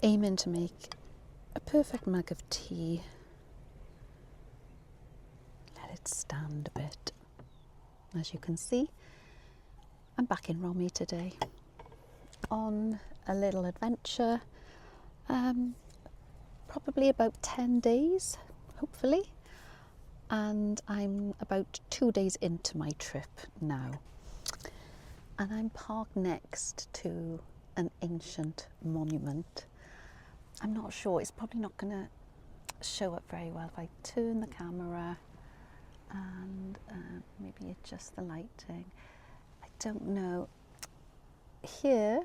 aiming to make a perfect mug of tea. Let it stand a bit. As you can see, I'm back in Romney today on a little adventure, probably about 10 days, hopefully, and I'm about 2 days into my trip now, and I'm parked next to an ancient monument. I'm not sure, it's probably not going to show up very well if I turn the camera and maybe adjust the lighting. I don't know. Here,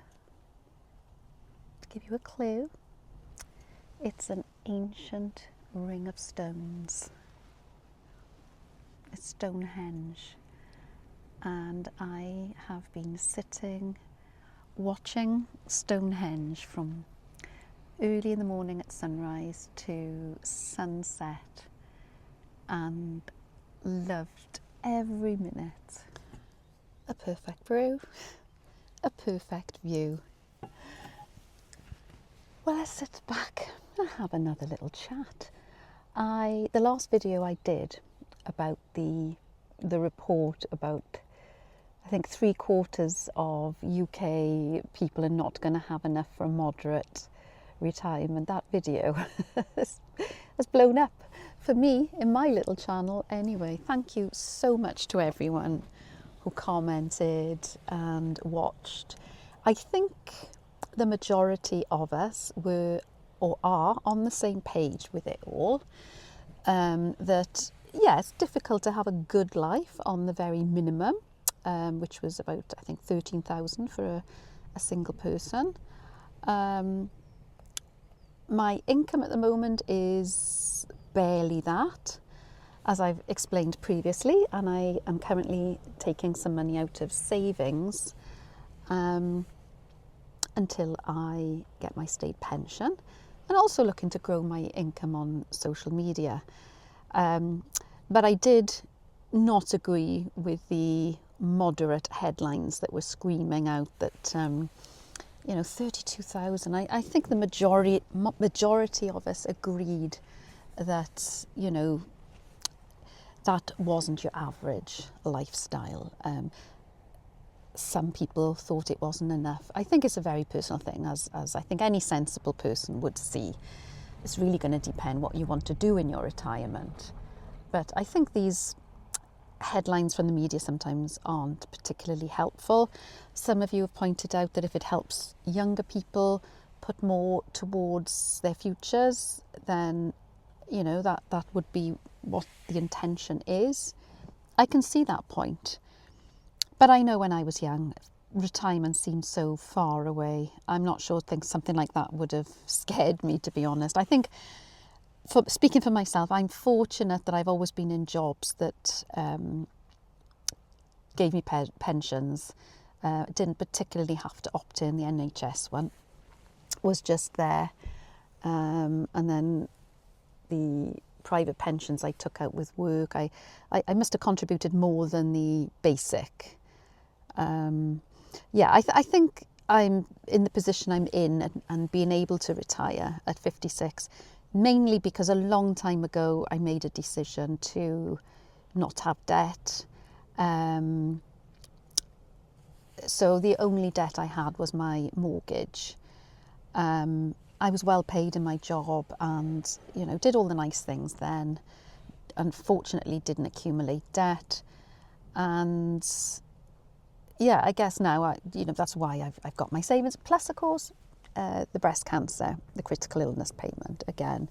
to give you a clue, it's an ancient ring of stones. It's Stonehenge, and I have been sitting watching Stonehenge from early in the morning at sunrise to sunset and loved every minute. A perfect brew, a perfect view. Well, let's sit back and have another little chat. The last video I did about the report about, I think 3/4 of UK people are not going to have enough for a moderate retirement. That video has blown up for me in my little channel anyway. Thank you so much to everyone who commented and watched. I think the majority of us were or are on the same page with it all. That yeah, it's difficult to have a good life on the very minimum, which was about, I think, 13,000 for a single person. My income at the moment is barely that, as I've explained previously, and I am currently taking some money out of savings until I get my state pension, and also looking to grow my income on social media. But I did not agree with the moderate headlines that were screaming out that 32,000. I think the majority of us agreed that that wasn't your average lifestyle. Some people thought it wasn't enough. I think it's a very personal thing, as I think any sensible person would see. It's really going to depend what you want to do in your retirement. But I think these headlines from the media sometimes aren't particularly helpful. Some of you have pointed out that if it helps younger people put more towards their futures, then that would be what the intention is. I can see that point. But I know when I was young, retirement seemed so far away. I'm not sure, I think something like that would have scared me, to be honest. I think, speaking for myself, I'm fortunate that I've always been in jobs that gave me pensions. Didn't particularly have to opt in. The NHS one was just there. And then the private pensions I took out with work, I must have contributed more than the basic. I think I'm in the position I'm in and being able to retire at 56, mainly because a long time ago I made a decision to not have debt. So the only debt I had was my mortgage. I was well paid in my job and did all the nice things then. Unfortunately didn't accumulate debt, and I guess now that's why I've got my savings, plus of course the breast cancer, the critical illness payment again.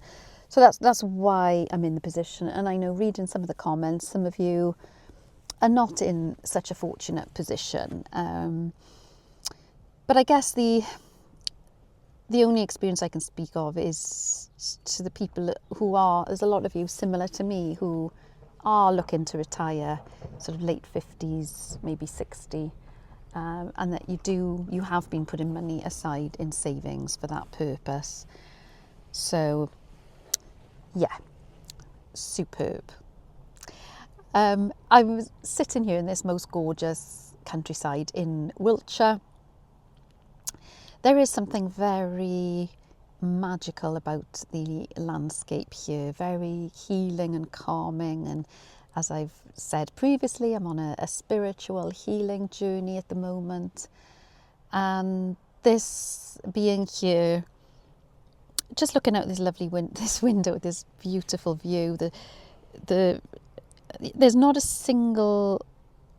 So that's why I'm in the position. And I know, reading some of the comments, some of you are not in such a fortunate position. But I guess the only experience I can speak of is to the people who are, there's a lot of you similar to me who are looking to retire sort of late 50s, maybe 60, and that you have been putting money aside in savings for that purpose. So yeah, superb. I was sitting here in this most gorgeous countryside in Wiltshire. There is something very magical about the landscape here, very healing and calming. And as I've said previously, I'm on a spiritual healing journey at the moment. And this being here, just looking out this lovely this window, this beautiful view, there's not a single,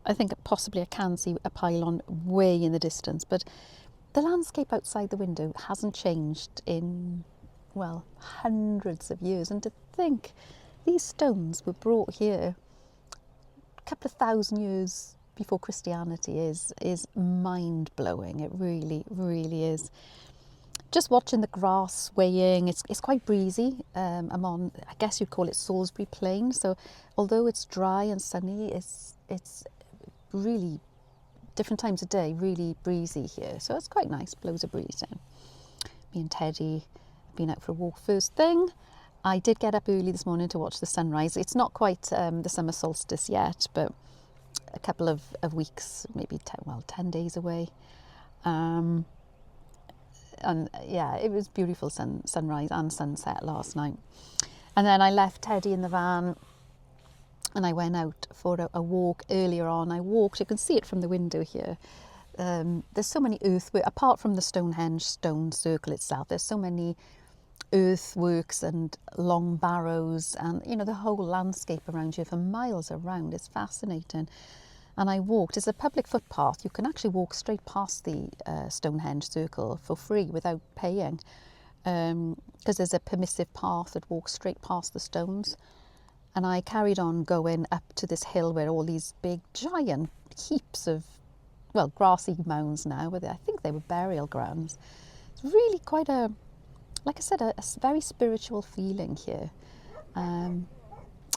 I think possibly I can see a pylon way in the distance, but the landscape outside the window hasn't changed in, well, hundreds of years. And to think these stones were brought here a couple of thousand years before Christianity is mind-blowing. It really, really is. Just watching the grass swaying, it's quite breezy. I'm on, I guess you'd call it Salisbury Plain. So although it's dry and sunny, it's really different times of day, really breezy here. So it's quite nice, blows a breeze in. Me and Teddy have been out for a walk first thing. I did get up early this morning to watch the sunrise. It's not quite the summer solstice yet, but a couple of weeks, maybe 10 days away. And yeah, it was beautiful sunrise and sunset last night. And then I left Teddy in the van and I went out for a walk earlier on. I walked, you can see it from the window here. There's so many earthworks, apart from the Stonehenge stone circle itself, there's so many earthworks and long barrows, and you know, the whole landscape around here for miles around is fascinating. And I walked, it's a public footpath, you can actually walk straight past the Stonehenge circle for free without paying, because there's a permissive path that walks straight past the stones. And I carried on going up to this hill where all these big giant heaps of, well, grassy mounds now, but I think they were burial grounds. It's really quite a, like I said, a very spiritual feeling here. And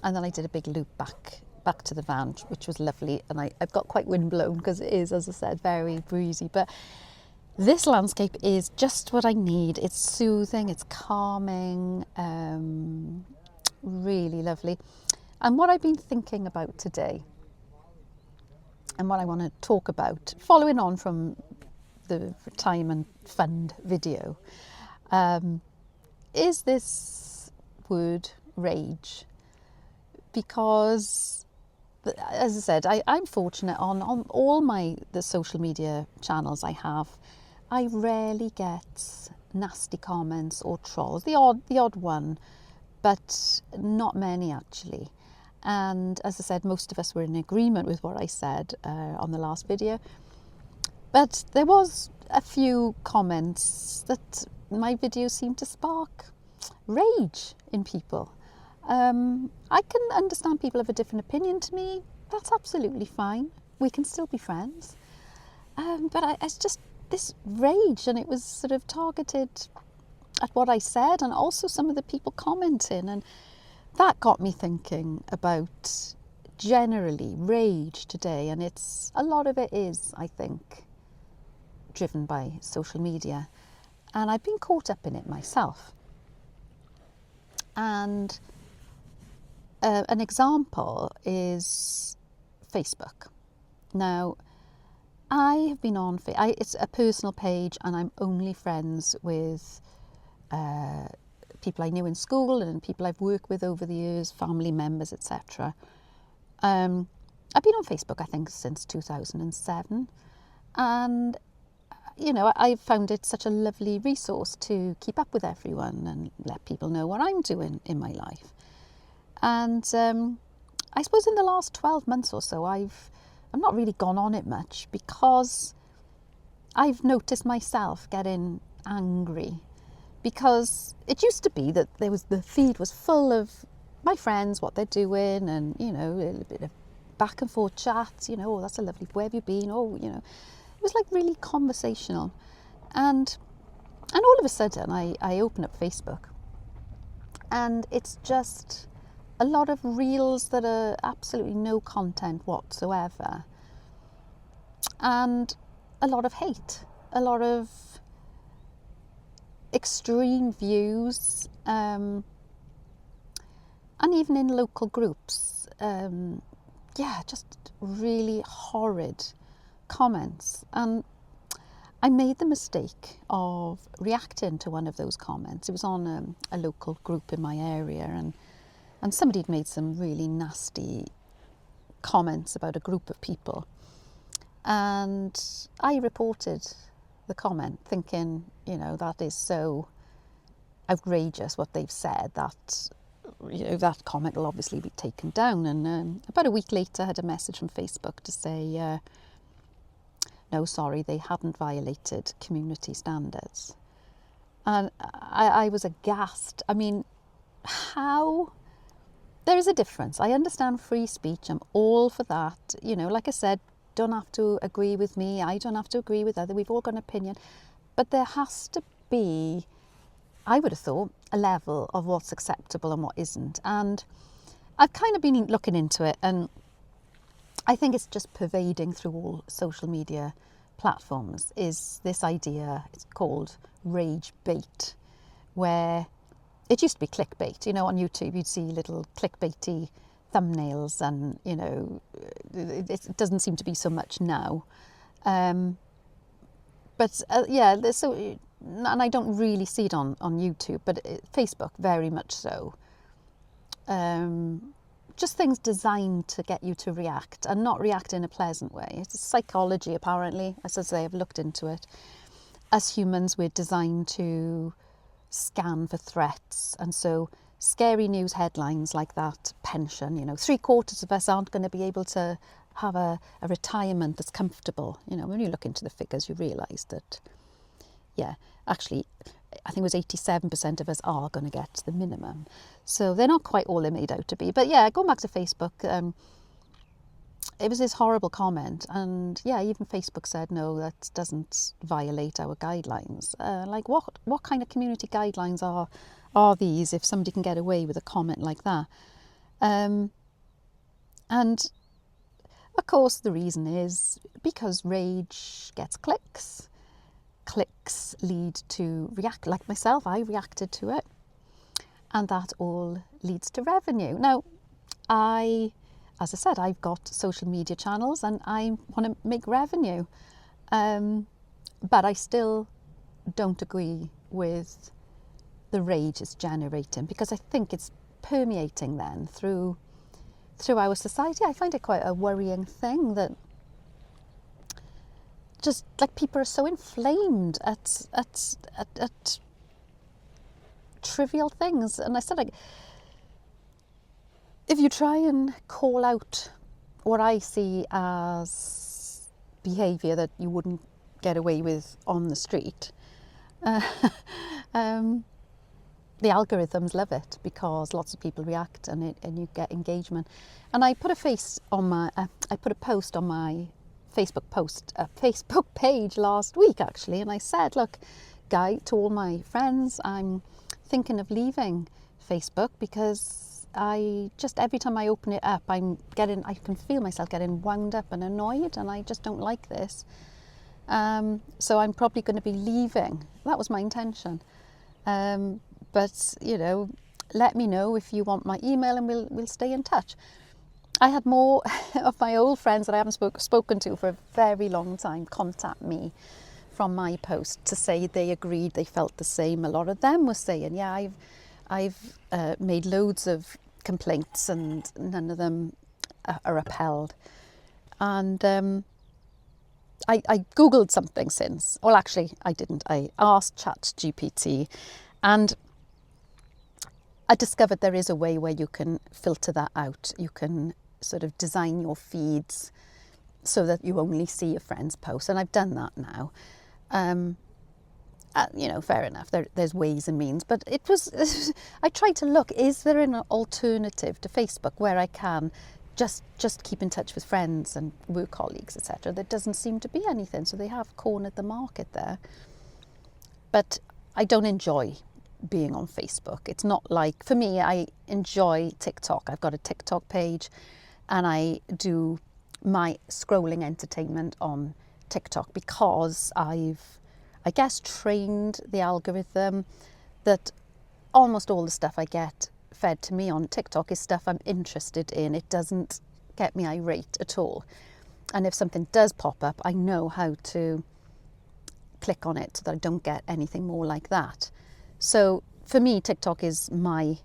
then I did a big loop back to the van, which was lovely. And I've got quite windblown because it is, as I said, very breezy. But this landscape is just what I need. It's soothing, it's calming, really lovely. And what I've been thinking about today, and what I want to talk about, following on from the retirement fund video, is this word rage. Because, as I said, I'm fortunate on all the social media channels I have. I rarely get nasty comments or trolls, the odd one, but not many actually. And as I said, most of us were in agreement with what I said on the last video. But there was a few comments that my video seemed to spark rage in people. I can understand people have a different opinion to me. That's absolutely fine. We can still be friends. But it's just this rage, and it was sort of targeted at what I said and also some of the people commenting. And that got me thinking about generally rage today. And a lot of it is, I think, driven by social media. And I've been caught up in it myself. And an example is Facebook. Now, I have been on, it's a personal page, and I'm only friends with people I knew in school and people I've worked with over the years, family members, etc. I've been on Facebook, I think, since 2007. And, you know, I've found it such a lovely resource to keep up with everyone and let people know what I'm doing in my life. And I suppose in the last 12 months or so, I've not really gone on it much because I've noticed myself getting angry. Because it used to be that the feed was full of my friends, what they're doing, and, you know, a little bit of back and forth chats, you know, oh, that's a lovely, where have you been? Oh, you know, it was like really conversational. And all of a sudden I open up Facebook and it's just a lot of reels that are absolutely no content whatsoever. And a lot of hate, a lot of extreme views, and even in local groups, just really horrid comments. And I made the mistake of reacting to one of those comments. It was on a local group in my area, and somebody had made some really nasty comments about a group of people. And I reported the comment thinking, that is so outrageous what they've said, that that comment will obviously be taken down. And about a week later I had a message from Facebook to say, no, sorry, they hadn't violated community standards. And I was aghast. I mean, how? There is a difference. I understand free speech. I'm all for that. Like I said, don't have to agree with me. I don't have to agree with others. We've all got an opinion. But there has to be, I would have thought, a level of what's acceptable and what isn't. And I've kind of been looking into it, and I think it's just pervading through all social media platforms is this idea. It's called rage bait, where it used to be clickbait. On YouTube you'd see little clickbaity thumbnails, and it doesn't seem to be so much now. But so, and I don't really see it on YouTube, but Facebook very much so. Just things designed to get you to react, and not react in a pleasant way. It's psychology, apparently. As I say, I've looked into it. As humans, we're designed to scan for threats, and so scary news headlines like that, pension, 3/4 of us aren't going to be able to have a retirement that's comfortable. When you look into the figures, you realise that, actually, I think it was 87% of us are going to get the minimum. So they're not quite all they're made out to be. But going back to Facebook, it was this horrible comment. And even Facebook said, no, that doesn't violate our guidelines. Like what kind of community guidelines are these if somebody can get away with a comment like that? And of course, the reason is because rage gets clicks. Clicks lead to react. Like myself, I reacted to it, and that all leads to revenue. Now, as I said, I've got social media channels and I want to make revenue, but I still don't agree with the rage it's generating, because I think it's permeating then through our society. I find it quite a worrying thing that just like people are so inflamed at trivial things. And I said, like, if you try and call out what I see as behaviour that you wouldn't get away with on the street, the algorithms love it, because lots of people react and you get engagement. And I put a post on my Facebook page last week, actually, and I said, look, to all my friends, I'm thinking of leaving Facebook because every time I open it up, I can feel myself getting wound up and annoyed, and I just don't like this. So I'm probably going to be leaving. That was my intention. But let me know if you want my email, and we'll stay in touch. I had more of my old friends that I haven't spoken to for a very long time contact me from my post to say they agreed, they felt the same. A lot of them were saying, I've made loads of complaints and none of them are upheld. And I Googled something since. Well, actually, I didn't. I asked ChatGPT, and I discovered there is a way where you can filter that out. You can sort of design your feeds so that you only see your friends' posts, and I've done that now. Fair enough. There's ways and means, but it was. I tried to look. Is there an alternative to Facebook where I can just keep in touch with friends and work colleagues, etc.? There doesn't seem to be anything, so they have cornered the market there. But I don't enjoy being on Facebook. It's not like, for me, I enjoy TikTok. I've got a TikTok page, and I do my scrolling entertainment on TikTok because I've, I guess, trained the algorithm that almost all the stuff I get fed to me on TikTok is stuff I'm interested in. It doesn't get me irate at all. And if something does pop up, I know how to click on it so that I don't get anything more like that. So for me, TikTok is my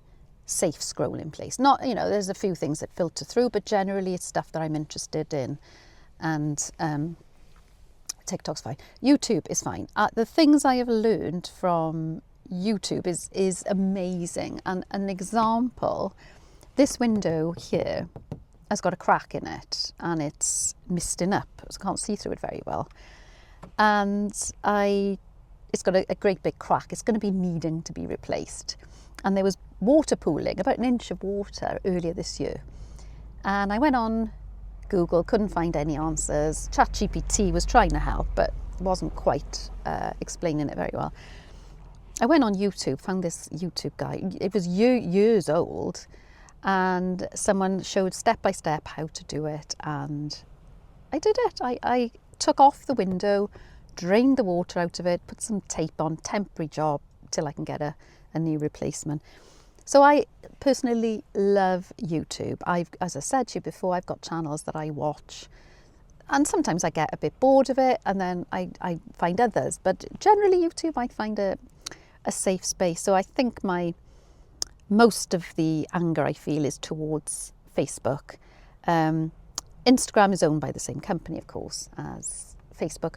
safe scrolling place. Not, you know, there's a few things that filter through, but generally it's stuff that I'm interested in, and TikTok's fine. YouTube is fine. The things I have learned from YouTube is amazing. And an example, this window here has got a crack in it and it's misting up, so I can't see through it very well. And it's got a great big crack. It's going to be needing to be replaced. And there was water pooling, about an inch of water earlier this year. And I went on Google, couldn't find any answers. ChatGPT was trying to help, but wasn't quite explaining it very well. I went on YouTube, found this YouTube guy. It was years old, and someone showed step by step how to do it, and I did it. I took off the window, drained the water out of it, put some tape on, temporary job till I can get a new replacement. So I personally love YouTube. As I said to you before, I've got channels that I watch, and sometimes I get a bit bored of it and then I find others, but generally YouTube I find a safe space. So I think most of the anger I feel is towards Facebook. Instagram is owned by the same company, of course, as Facebook,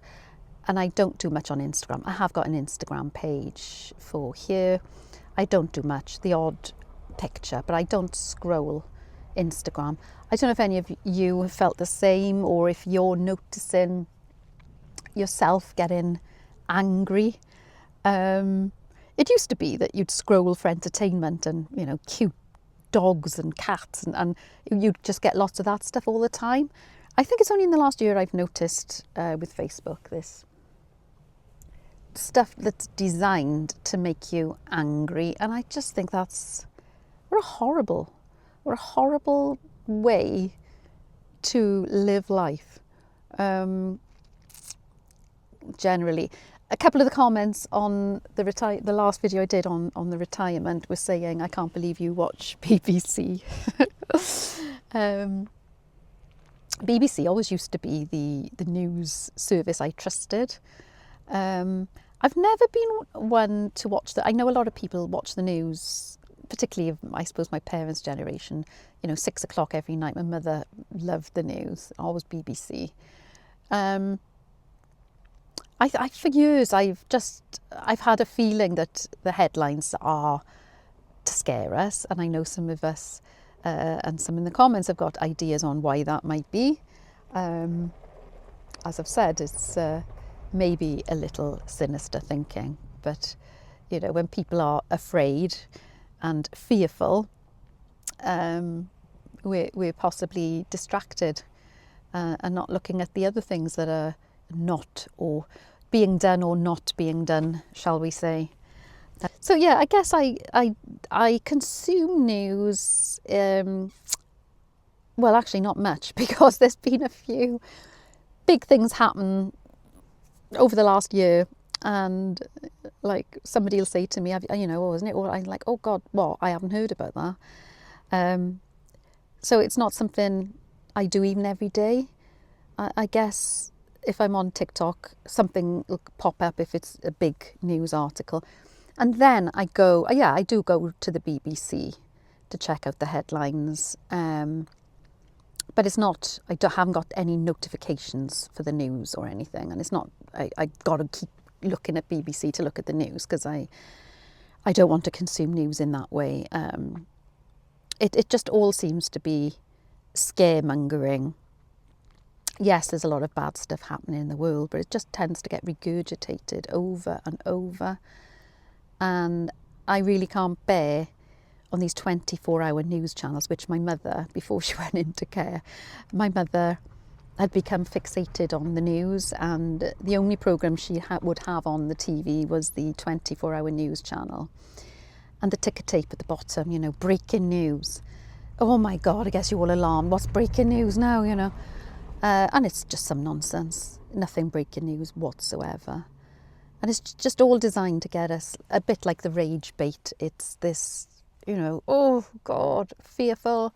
and I don't do much on Instagram. I have got an Instagram page for here. I don't do much, the odd picture, but I don't scroll Instagram. I don't know if any of you have felt the same, or if you're noticing yourself getting angry. It used to be that you'd scroll for entertainment and, you know, cute dogs and cats, and you'd just get lots of that stuff all the time. I think it's only in the last year I've noticed with Facebook this stuff that's designed to make you angry, and I just think what a horrible way to live life. Generally, a couple of the comments on the last video I did on the retirement were saying, I can't believe you watch BBC. BBC always used to be the news service I trusted. I've never been one to watch I know a lot of people watch the news, particularly, I suppose, my parents' generation, you know, 6 o'clock every night. My mother loved the news, always BBC. For years, I've had a feeling that the headlines are to scare us, and I know some of us and some in the comments have got ideas on why that might be. As I've said, it's maybe a little sinister thinking, but you know, when people are afraid and fearful, we're possibly distracted and not looking at the other things that are not, or being done or not being done, shall we say. So yeah, I guess I consume news, well, actually not much, because there's been a few big things happen over the last year, and like somebody will say to me, you know, oh, isn't it? Or I'm like, oh God, what? I haven't heard about that. So it's not something I do even every day. I guess if I'm on TikTok, something will pop up if it's a big news article. And then I do go to the BBC to check out the headlines. But it's not, haven't got any notifications for the news or anything. And it's not, I got to keep looking at BBC to look at the news, because I don't want to consume news in that way. It just all seems to be scaremongering. Yes, there's a lot of bad stuff happening in the world, but it just tends to get regurgitated over and over. And I really can't bear on these 24-hour news channels, which my mother, before she went into care, my mother had become fixated on the news, and the only programme she would have on the TV was the 24-hour news channel. And the ticker tape at the bottom, you know, breaking news. Oh my God, I guess you're all alarmed. What's breaking news now, you know? And it's just some nonsense, nothing breaking news whatsoever. And it's just all designed to get us a bit like the rage bait. It's this, you know, oh God, fearful.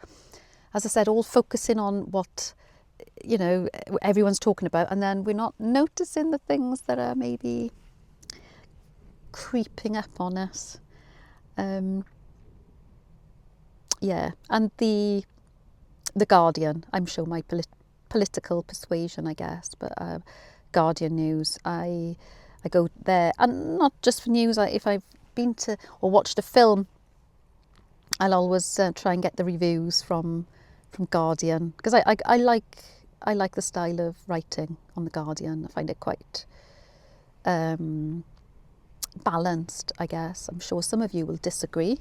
As I said, all focusing on what you know, everyone's talking about, and then we're not noticing the things that are maybe creeping up on us. Yeah, and the Guardian, I'm sure my political persuasion, I guess, but Guardian News, I go there, and not just for news. If I've been to or watched a film, I'll always try and get the reviews from Guardian, because I like the style of writing on the Guardian. I find it quite balanced, I guess. I'm sure some of you will disagree.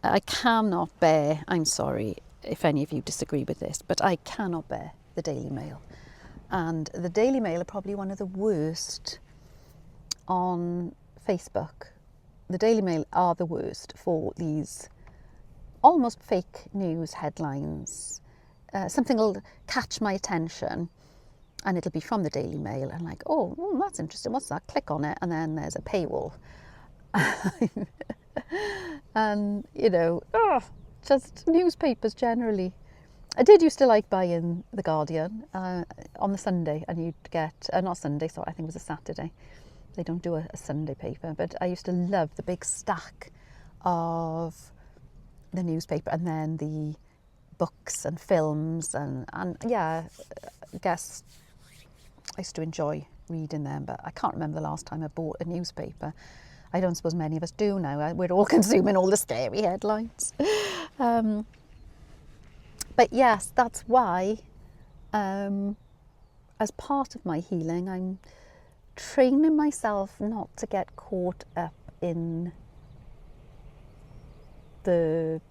I cannot bear, I'm sorry if any of you disagree with this, but I cannot bear the Daily Mail. And the Daily Mail are probably one of the worst on Facebook. The Daily Mail are the worst for these almost fake news headlines. Something will catch my attention and it'll be from the Daily Mail, and like, oh, that's interesting, what's that? Click on it, and then there's a paywall. And, you know, just newspapers generally. I did used to like buying The Guardian on the Sunday, and you'd get, not Sunday, sorry, I think it was a Saturday. They don't do a Sunday paper, but I used to love the big stack of the newspaper, and then the books and films, and yeah, I guess I used to enjoy reading them, but I can't remember the last time I bought a newspaper. I don't suppose many of us do now. We're all consuming all the scary headlines. But yes, that's why, as part of my healing, I'm training myself not to get caught up in the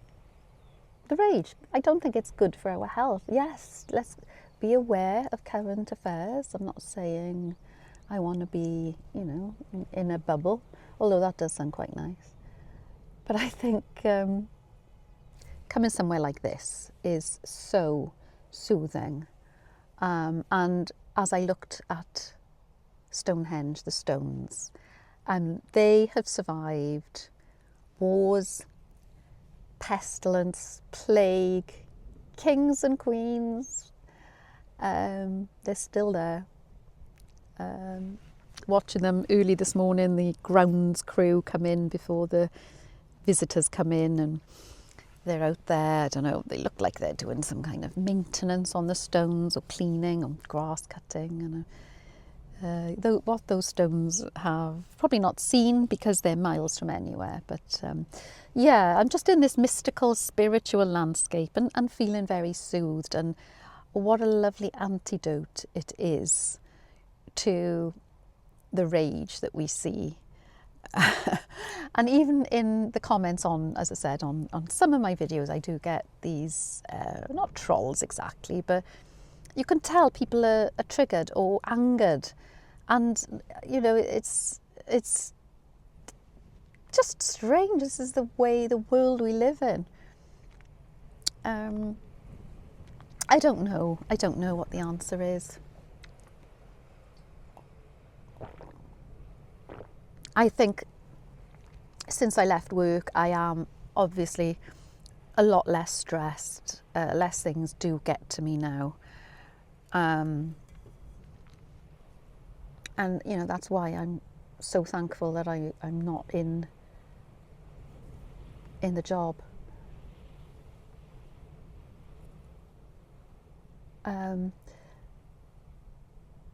rage. I don't think it's good for our health. Yes, let's be aware of current affairs. I'm not saying I want to be, you know, in a bubble, although that does sound quite nice. But I think coming somewhere like this is so soothing. And as I looked at Stonehenge, the stones, they have survived wars, pestilence, plague, kings and queens. They're still there. Watching them early this morning, the grounds crew come in before the visitors come in, and they're out there. I don't know, they look like they're doing some kind of maintenance on the stones, or cleaning, or grass cutting. And what those stones have probably not seen, because they're miles from anywhere. But yeah, I'm just in this mystical, spiritual landscape, and feeling very soothed. And what a lovely antidote it is to the rage that we see. And even in the comments on, as I said, on some of my videos, I do get these, not trolls exactly, but you can tell people are triggered or angered. And, you know, it's just strange. This is the world we live in. I don't know what the answer is. I think since I left work, I am obviously a lot less stressed. Less things do get to me now. And, you know, that's why I'm so thankful that I'm not in the job.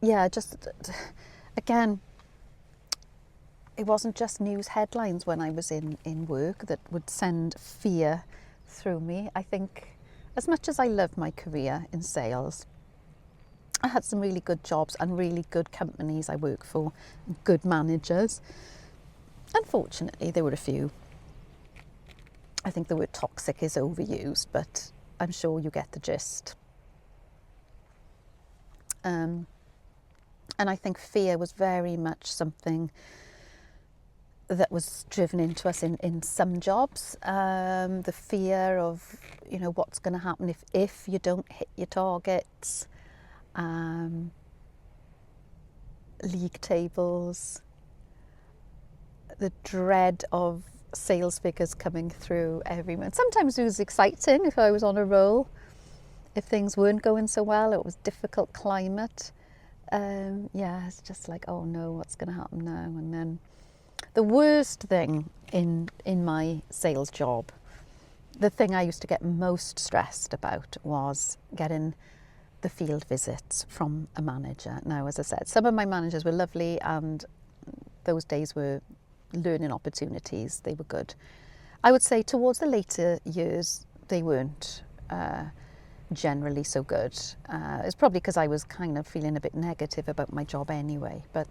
Yeah, just, again, it wasn't just news headlines when I was in work that would send fear through me. I think, as much as I love my career in sales, I had some really good jobs and really good companies I work for, good managers. Unfortunately, there were a few. I think the word toxic is overused, but I'm sure you get the gist. And I think fear was very much something that was driven into us in some jobs. The fear of, you know, what's going to happen if you don't hit your targets. League tables. The dread of sales figures coming through every month. Sometimes it was exciting if I was on a roll. if things weren't going so well, it was difficult climate. Yeah, it's just like, oh no, what's going to happen now? And then the worst thing in my sales job, the thing I used to get most stressed about was getting the field visits from a manager. Now, as I said, some of my managers were lovely and those days were learning opportunities. They were good. I would say towards the later years, they weren't generally so good. It's probably because I was kind of feeling a bit negative about my job anyway. But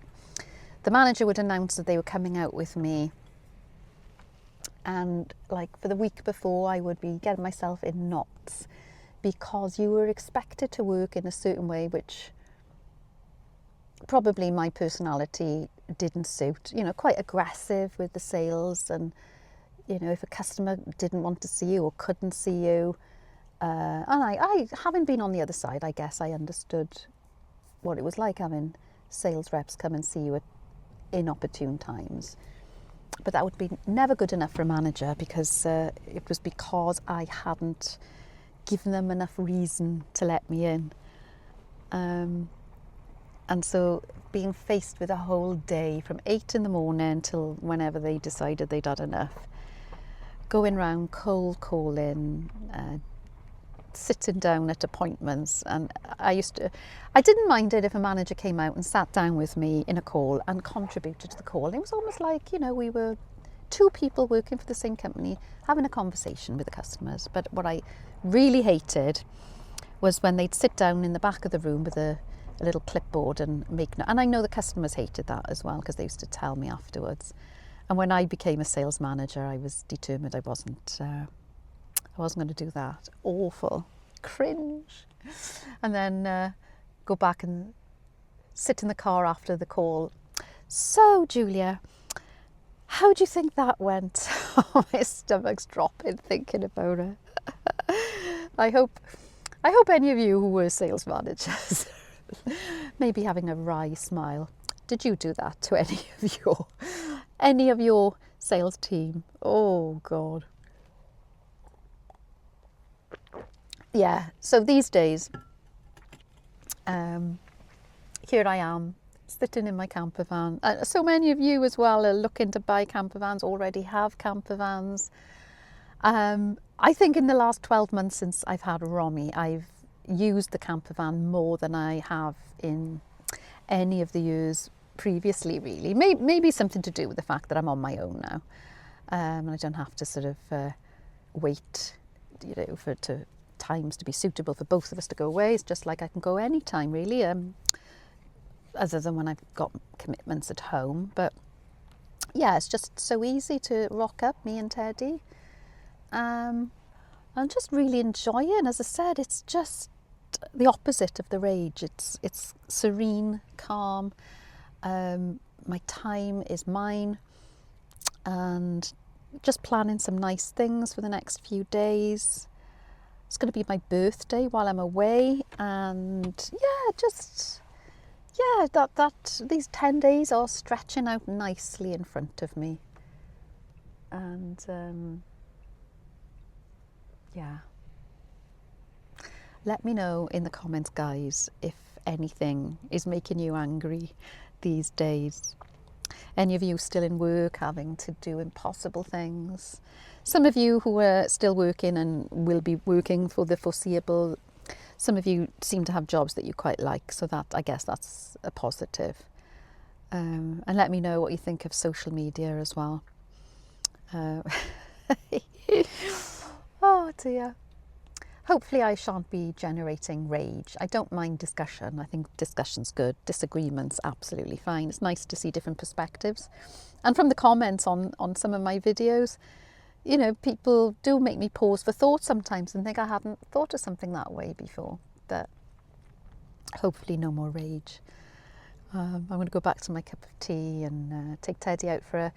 the manager would announce that they were coming out with me, and like for the week before, I would be getting myself in knots because you were expected to work in a certain way, which probably my personality didn't suit. You know, quite aggressive with the sales, and you know, if a customer didn't want to see you or couldn't see you, and I having been on the other side, I guess I understood what it was like having sales reps come and see you at inopportune times. But that would be never good enough for a manager, because it was because I hadn't given them enough reason to let me in. And so being faced with a whole day from 8 in the morning till whenever they decided they'd had enough, going round cold calling, sitting down at appointments. And I didn't mind it if a manager came out and sat down with me in a call and contributed to the call. It was almost like, you know, we were two people working for the same company having a conversation with the customers. But what I really hated was when they'd sit down in the back of the room with a little clipboard and make notes. And I know the customers hated that as well, because they used to tell me afterwards. And when I became a sales manager, I was determined I wasn't going to do that. Awful. Cringe. And then go back and sit in the car after the call. So, Julia, how do you think that went? My stomach's dropping thinking about it. I hope any of you who were sales managers maybe having a wry smile. Did you do that to any of your sales team? Oh God. Yeah, so these days, here I am, sitting in my camper van. So many of you as well are looking to buy camper vans, already have camper vans. I think in the last 12 months since I've had Romy, I've used the camper van more than I have in any of the years previously, really. Maybe something to do with the fact that I'm on my own now. And I don't have to sort of wait, you know, for times to be suitable for both of us to go away. It's just like I can go anytime, really, other than when I've got commitments at home. But yeah, it's just so easy to rock up, me and Teddy. I'm just really enjoying. As I said, it's just the opposite of the rage. It's serene, calm. My time is mine, and just planning some nice things for the next few days. It's going to be my birthday while I'm away, and that these 10 days are stretching out nicely in front of me. And yeah, let me know in the comments, guys, if anything is making you angry these days. Any of you still in work, having to do impossible things? Some of you who are still working and will be working for the foreseeable. Some of you seem to have jobs that you quite like, so that, I guess that's a positive. And let me know what you think of social media as well. Oh dear. Hopefully I shan't be generating rage. I don't mind discussion. I think discussion's good. Disagreement's absolutely fine. It's nice to see different perspectives. And from the comments on some of my videos, you know, people do make me pause for thought sometimes and think I hadn't thought of something that way before. But hopefully no more rage. I'm going to go back to my cup of tea and take Teddy out for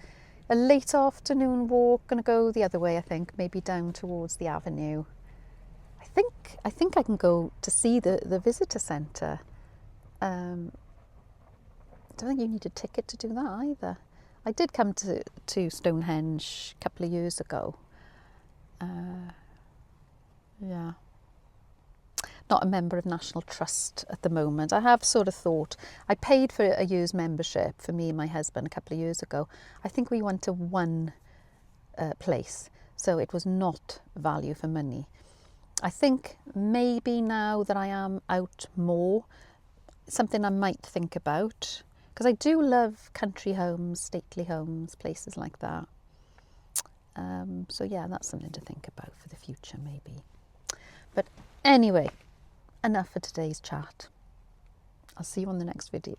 a late afternoon walk. Going to go the other way, I think, maybe down towards the avenue. I think I can go to see the visitor centre. I don't think you need a ticket to do that either. I did come to Stonehenge a couple of years ago. Yeah. not a member of National Trust at the moment. I have sort of thought, I paid for a year's membership for me and my husband a couple of years ago. I think we went to one place, so it was not value for money. I think maybe now that I am out more, something I might think about, because I do love country homes, stately homes, places like that. So yeah, that's something to think about for the future maybe. But anyway, enough for today's chat. I'll see you on the next video.